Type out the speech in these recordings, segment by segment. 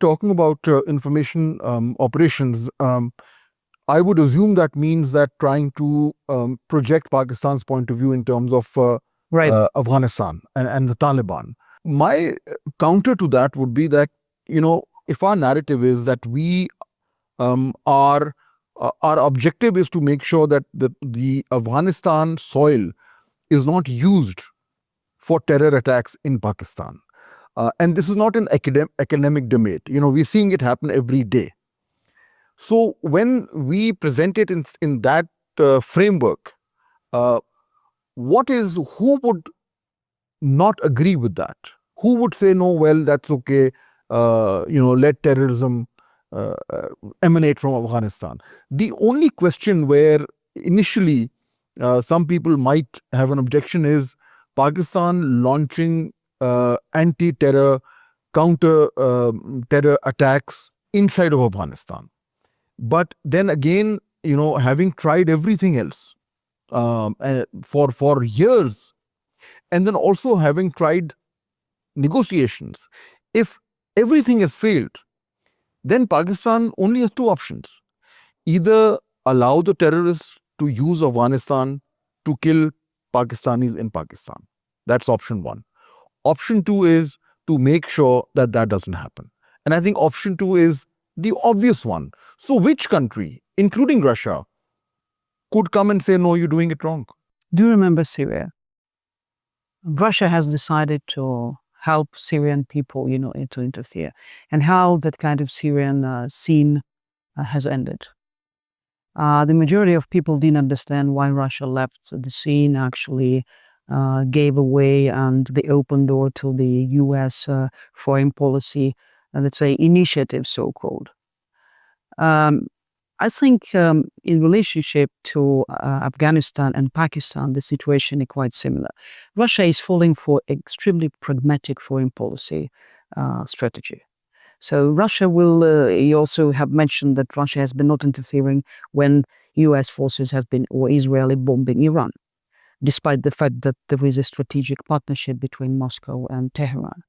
Talking about information operations, I would assume that means that trying to project Pakistan's point of view in terms of Right. Afghanistan and the Taliban. My counter to that would be that, if our narrative is that we are our objective is to make sure that the Afghanistan soil is not used for terror attacks in Pakistan. And this is not an academic debate. We're seeing it happen every day. So when we present it in that framework, uh, who would not agree with that? Who would say, no, well, that's okay, let terrorism emanate from Afghanistan? The only question where initially some people might have an objection is Pakistan launching anti-terror, counter-terror attacks inside of Afghanistan. But then again, having tried everything else for years, and then also having tried negotiations, if everything has failed, then Pakistan only has two options. Either allow the terrorists to use Afghanistan to kill Pakistanis in Pakistan. That's option one. Option two is to make sure that that doesn't happen. And I think option two is the obvious one. So which country, including Russia, could come and say, no, you're doing it wrong? Do you remember Syria? Russia has decided to help Syrian people, to interfere, and how that kind of Syrian scene has ended. The majority of people didn't understand why Russia left the scene, actually gave away and the open door to the US foreign policy, let's say, initiative, so-called. I think in relationship to Afghanistan and Pakistan, the situation is quite similar. Russia is falling for extremely pragmatic foreign policy strategy. So Russia will, you also have mentioned that Russia has been not interfering when US forces have been, or Israeli bombing Iran, despite the fact that there is a strategic partnership between Moscow and Tehran.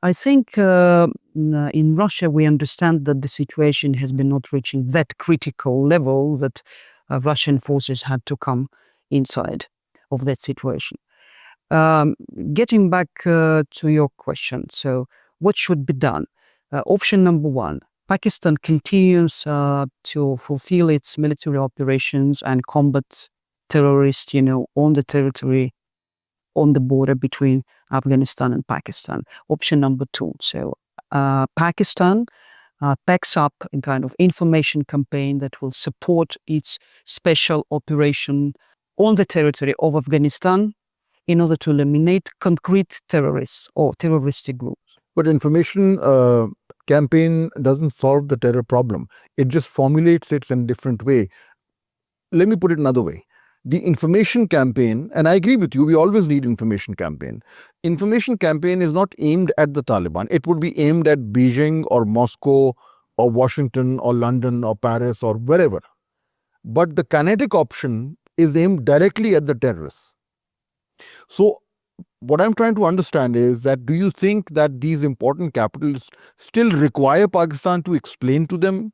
I think in Russia, we understand that the situation has been not reaching that critical level that Russian forces had to come inside of that situation. Getting back to your question, so what should be done? Option number one, Pakistan continues to fulfill its military operations and combat terrorists, on the territory, on the border between Afghanistan and Pakistan. Option number two, so Pakistan backs up a kind of information campaign that will support its special operation on the territory of Afghanistan in order to eliminate concrete terrorists or terroristic groups. But information campaign doesn't solve the terror problem. It just formulates it in a different way. Let me put it another way. The information campaign, and I agree with you, we always need information campaign. Information campaign is not aimed at the Taliban. It would be aimed at Beijing or Moscow or Washington or London or Paris or wherever. But the kinetic option is aimed directly at the terrorists. So what I'm trying to understand is that, do you think that these important capitals still require Pakistan to explain to them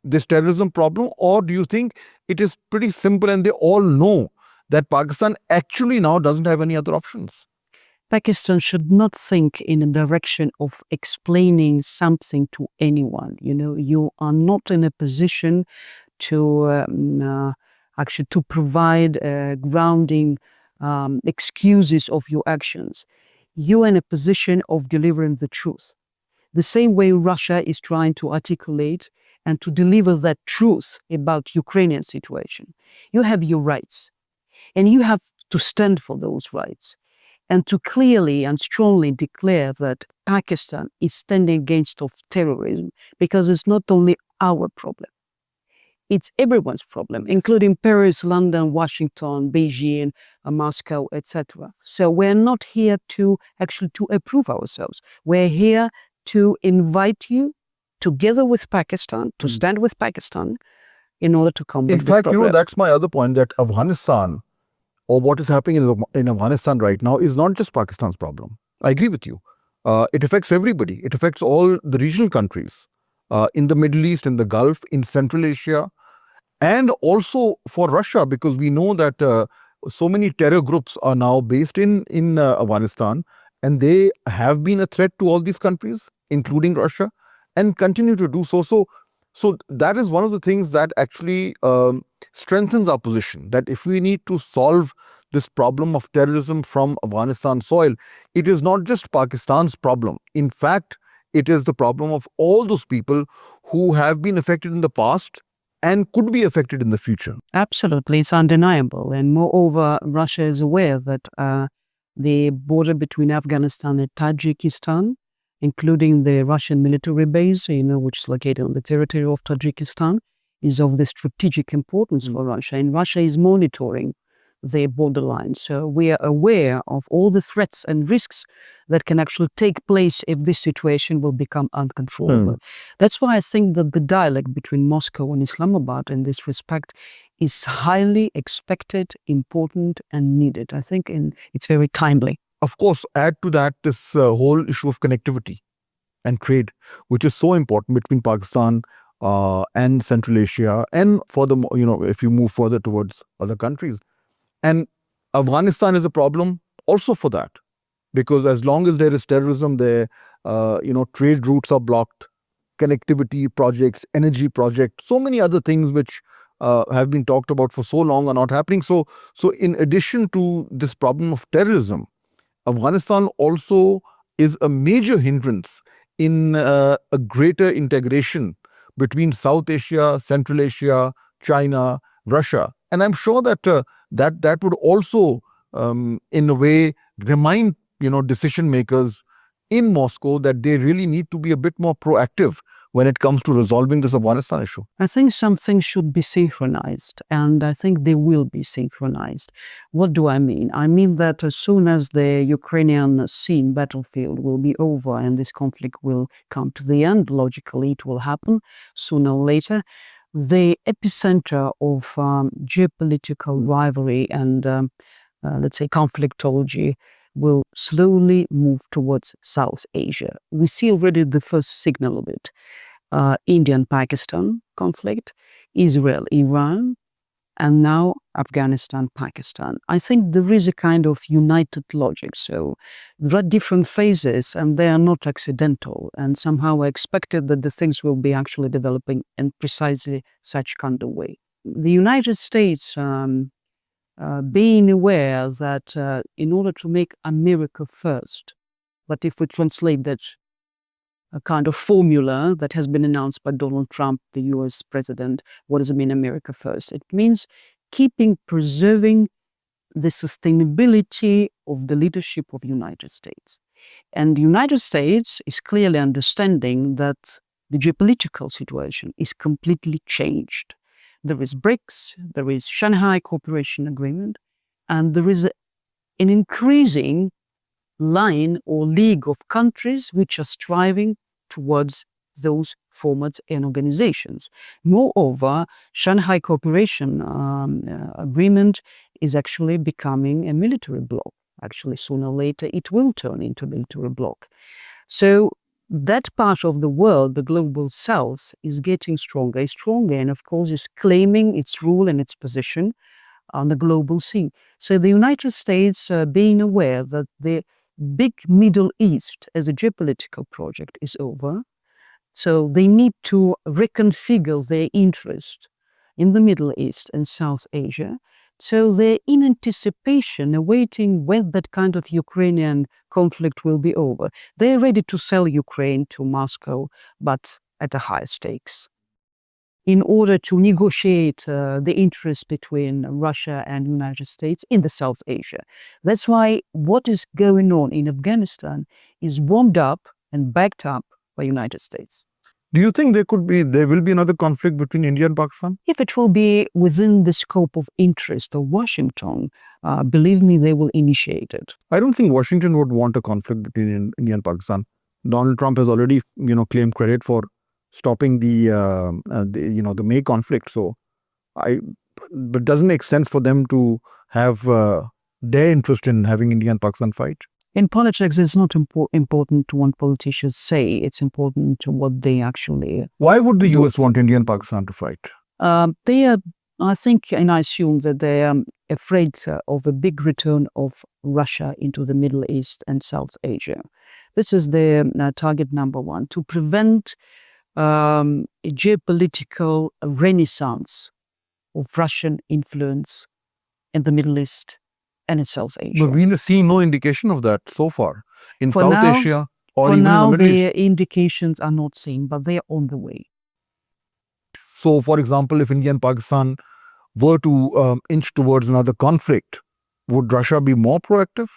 this terrorism problem, or do you think it is pretty simple and they all know that Pakistan actually now doesn't have any other options? Pakistan should not think in a direction of explaining something to anyone. You are not in a position to actually to provide grounding excuses of your actions. You are in a position of delivering the truth. The same way Russia is trying to articulate and to deliver that truth about Ukrainian situation. You have your rights, and you have to stand for those rights, and to clearly and strongly declare that Pakistan is standing against of terrorism, because it's not only our problem. It's everyone's problem, including Paris, London, Washington, Beijing, Moscow, etc. So we're not here to actually to approve ourselves. We're here to invite you, together with Pakistan, to stand with Pakistan in order to combat In fact, the problem. that's my other point, that Afghanistan, or what is happening in Afghanistan right now, is not just Pakistan's problem. I agree with you. it affects everybody. It affects all the regional countries in the Middle East, in the Gulf, in Central Asia, and also for Russia, because we know that so many terror groups are now based in Afghanistan, and they have been a threat to all these countries, including Russia, and continue to do so. So that is one of the things that actually strengthens our position. That if we need to solve this problem of terrorism from Afghanistan soil, it is not just Pakistan's problem. In fact, it is the problem of all those people who have been affected in the past and could be affected in the future. Absolutely, it's undeniable. And moreover, Russia is aware that the border between Afghanistan and Tajikistan, including the Russian military base, which is located on the territory of Tajikistan, is of the strategic importance for Russia. And Russia is monitoring their borderline. So we are aware of all the threats and risks that can actually take place if this situation will become uncontrollable. That's why I think that the dialogue between Moscow and Islamabad in this respect is highly expected, important, and needed. I think it's very timely. Of course, add to that this whole issue of connectivity and trade, which is so important between Pakistan and Central Asia, and furthermore, if you move further towards other countries. And Afghanistan is a problem also for that, because as long as there is terrorism there, trade routes are blocked, connectivity projects, energy projects, so many other things which have been talked about for so long are not happening. So in addition to this problem of terrorism, Afghanistan also is a major hindrance in a greater integration between South Asia, Central Asia, China, Russia. And I'm sure that that would also, in a way, remind decision makers in Moscow that they really need to be a bit more proactive when it comes to resolving this Afghanistan issue. I think some things should be synchronized, and I think they will be synchronized. What do I mean? I mean that as soon as the Ukrainian scene battlefield will be over and this conflict will come to the end, logically it will happen sooner or later, the epicenter of geopolitical rivalry and, let's say, conflictology will slowly move towards South Asia. We see already the first signal of it. India-Pakistan conflict, Israel-Iran, and now Afghanistan-Pakistan. I think there is a kind of united logic. So there are different phases and they are not accidental. And somehow I expected that the things will be actually developing in precisely such kind of way. The United States, being aware that in order to make America first, but if we translate that a kind of formula that has been announced by Donald Trump, the US president, what does it mean, America first? It means preserving the sustainability of the leadership of the United States. And the United States is clearly understanding that the geopolitical situation is completely changed. There is BRICS, there is Shanghai Cooperation Agreement, and there is an increasing line or league of countries which are striving towards those formats and organizations. Moreover, Shanghai Cooperation Agreement is actually becoming a military bloc. Actually, sooner or later, it will turn into a military bloc. So that part of the world, the global south, is getting stronger, and of course is claiming its role and its position on the global scene. So the United States, being aware that the big Middle East as a geopolitical project is over, so they need to reconfigure their interest in the Middle East and South Asia. So they're in anticipation, awaiting when that kind of Ukrainian conflict will be over. They're ready to sell Ukraine to Moscow, but at a higher stakes, in order to negotiate the interest between Russia and the United States in the South Asia. That's why what is going on in Afghanistan is warmed up and backed up by the United States. Do you think there will be another conflict between India and Pakistan? If it will be within the scope of interest of Washington, believe me, they will initiate it. I don't think Washington would want a conflict between India and Pakistan. Donald Trump has already, claimed credit for stopping the May conflict. So, but it doesn't make sense for them to have their interest in having India and Pakistan fight. In politics, it's not important what politicians say. It's important to what they actually. Why would the do. US want India and Pakistan to fight? They are, I think, and I assume that they are afraid of a big return of Russia into the Middle East and South Asia. This is their target number one, to prevent a geopolitical renaissance of Russian influence in the Middle East and in South Asia. But we're seeing no indication of that so far in For South now- Asia or For even in now, the Middle East. the indications are not seen, but they are on the way. So, for example, if India and Pakistan were to inch towards another conflict, would Russia be more proactive?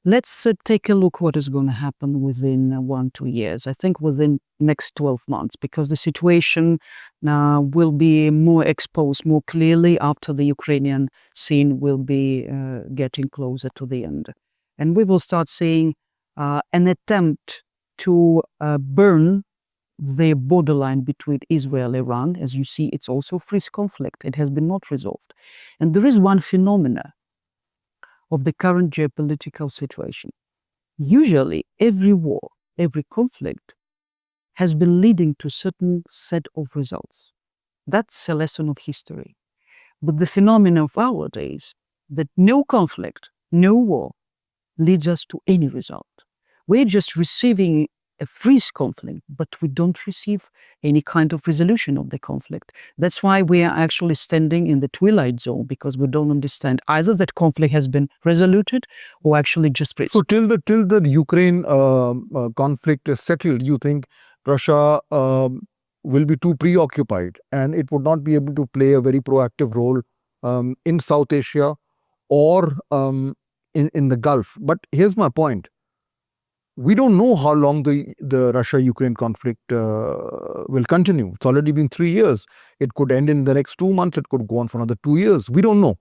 Let's take a look what is going to happen within 1-2 years. I think within next 12 months, because the situation will be more exposed more clearly after the Ukrainian scene will be getting closer to the end. And we will start seeing an attempt to burn the borderline between Israel and Iran. As you see, it's also a fierce conflict. It has been not resolved. And there is one phenomena of the current geopolitical situation. Usually, every war, every conflict has been leading to a certain set of results. That's a lesson of history. But the phenomenon of our days, that no conflict, no war leads us to any result. We're just receiving a freeze conflict, but we don't receive any kind of resolution of the conflict. That's why we are actually standing in the twilight zone, because we don't understand either that conflict has been resoluted or actually just freeze. So, till the Ukraine conflict is settled, you think Russia will be too preoccupied and it would not be able to play a very proactive role in South Asia or in the Gulf. But here's my point. We don't know how long the Russia-Ukraine conflict will continue. It's already been 3 years. It could end in the next 2 months. It could go on for another 2 years. We don't know.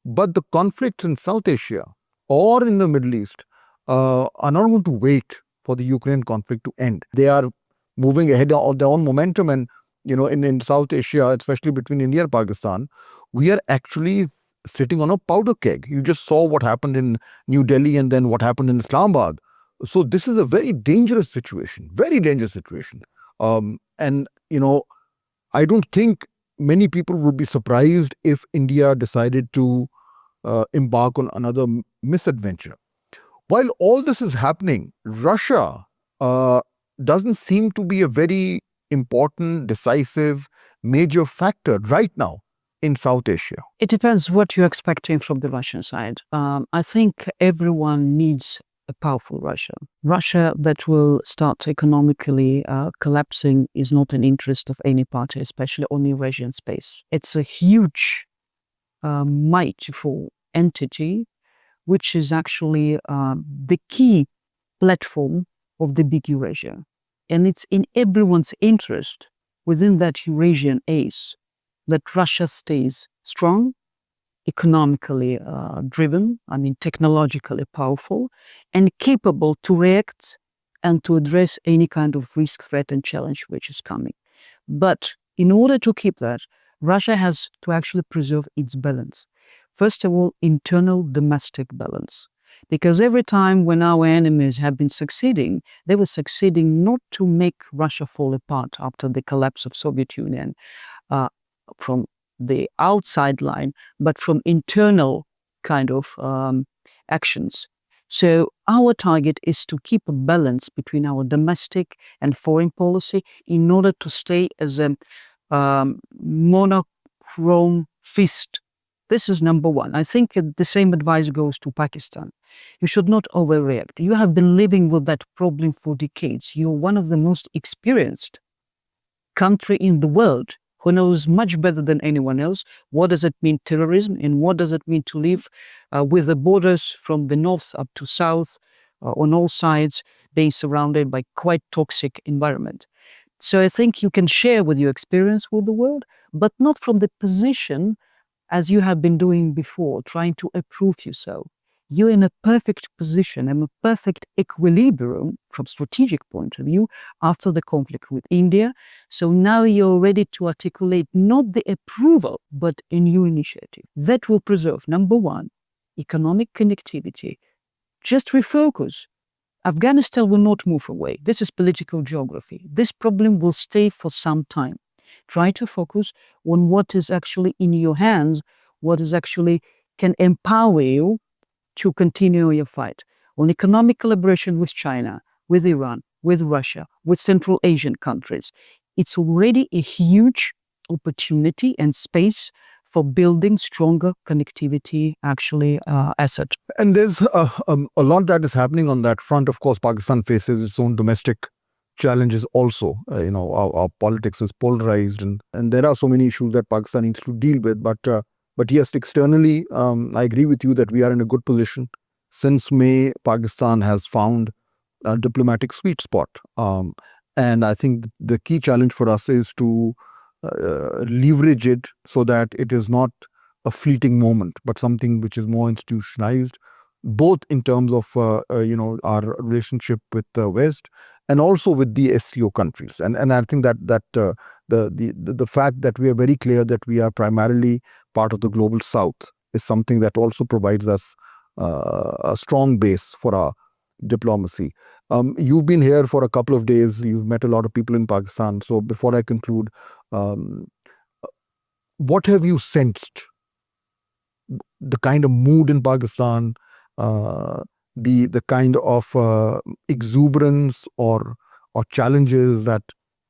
But the conflicts in South Asia or in the Middle East are not going to wait for the Ukraine conflict to end. They are moving ahead of their own momentum. And, in South Asia, especially between India and Pakistan, we are actually sitting on a powder keg. You just saw what happened in New Delhi and then what happened in Islamabad. So this is a very dangerous situation, very dangerous situation. And, I don't think many people would be surprised if India decided to embark on another misadventure. While all this is happening, Russia doesn't seem to be a very important, decisive, major factor right now in South Asia. It depends what you're expecting from the Russian side. I think everyone needs a powerful Russia. Russia that will start economically collapsing is not an interest of any party, especially on the Eurasian space. It's a huge, mightyful entity, which is actually the key platform of the big Eurasia. And it's in everyone's interest within that Eurasian ace that Russia stays strong, economically driven, technologically powerful, and capable to react and to address any kind of risk, threat, and challenge which is coming. But in order to keep that, Russia has to actually preserve its balance. First of all, internal domestic balance. Because every time when our enemies have been succeeding, they were succeeding not to make Russia fall apart after the collapse of Soviet Union from the outside line, but from internal kind of actions. So our target is to keep a balance between our domestic and foreign policy in order to stay as a monochrome fist. This is number one. I think the same advice goes to Pakistan. You should not overreact. You have been living with that problem for decades. You're one of the most experienced country in the world who knows much better than anyone else what does it mean terrorism and what does it mean to live with the borders from the north up to south on all sides being surrounded by quite toxic environment. So I think you can share with your experience with the world, but not from the position as you have been doing before, trying to approve yourself. You're in a perfect position and a perfect equilibrium from strategic point of view after the conflict with India. So now you're ready to articulate not the approval, but a new initiative that will preserve, number one, economic connectivity, just refocus. Afghanistan will not move away. This is political geography. This problem will stay for some time. Try to focus on what is actually in your hands, what is actually can empower you to continue your fight. On economic collaboration with China, with Iran, with Russia, with Central Asian countries, it's already a huge opportunity and space for building stronger connectivity asset. And there's a lot that is happening on that front. Of course, Pakistan faces its own domestic challenges also. Our politics is polarized, and there are so many issues that Pakistan needs to deal with. But yes, externally, I agree with you that we are in a good position. Since May, Pakistan has found a diplomatic sweet spot. And I think the key challenge for us is to leverage it so that it is not a fleeting moment, but something which is more institutionalized, both in terms of our relationship with the West and also with the SCO countries. And I think that the fact that we are very clear that we are primarily part of the global South is something that also provides us a strong base for our diplomacy. You've been here for a couple of days. You've met a lot of people in Pakistan. So before I conclude, what have you sensed? The kind of mood in Pakistan, the kind of exuberance or challenges that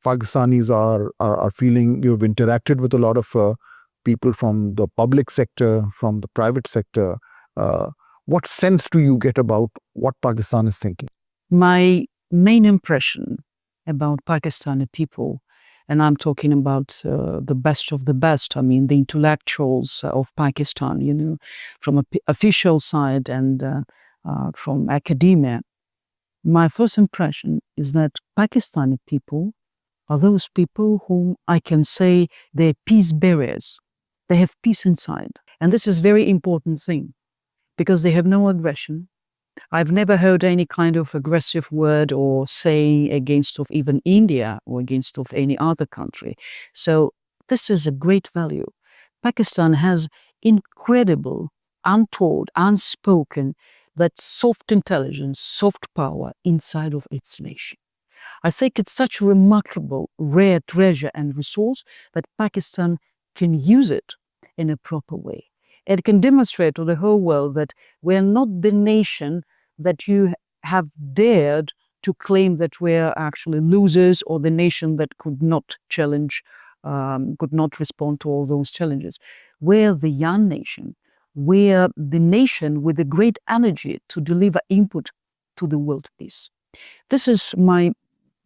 Pakistanis are feeling. You've interacted with a lot of people from the public sector, from the private sector. What sense do you get about what Pakistan is thinking? My main impression about Pakistani people, and I'm talking about the best of the best, I mean, the intellectuals of Pakistan, from an official side and from academia. My first impression is that Pakistani people are those people whom I can say they're peace bearers. They have peace inside. And this is a very important thing because they have no aggression. I've never heard any kind of aggressive word or saying against of even India or against of any other country. So this is a great value. Pakistan has incredible, untold, unspoken, that soft intelligence, soft power inside of its nation. I think it's such a remarkable, rare treasure and resource that Pakistan can use it in a proper way. It can demonstrate to the whole world that we're not the nation that you have dared to claim that we're actually losers or the nation that could not challenge, could not respond to all those challenges. We're the young nation. We're the nation with a great energy to deliver input to the world peace. This is my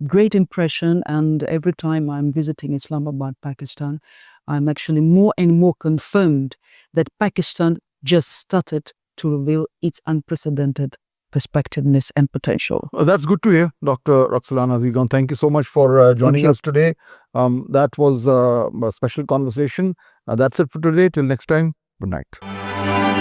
great impression, and every time I'm visiting Islamabad, Pakistan, I'm actually more and more confirmed that Pakistan just started to reveal its unprecedented perspectiveness and potential. That's good to hear, Dr. Roxolana Zigon. Thank you so much for joining us today. That was a special conversation. That's it for today. Till next time, good night.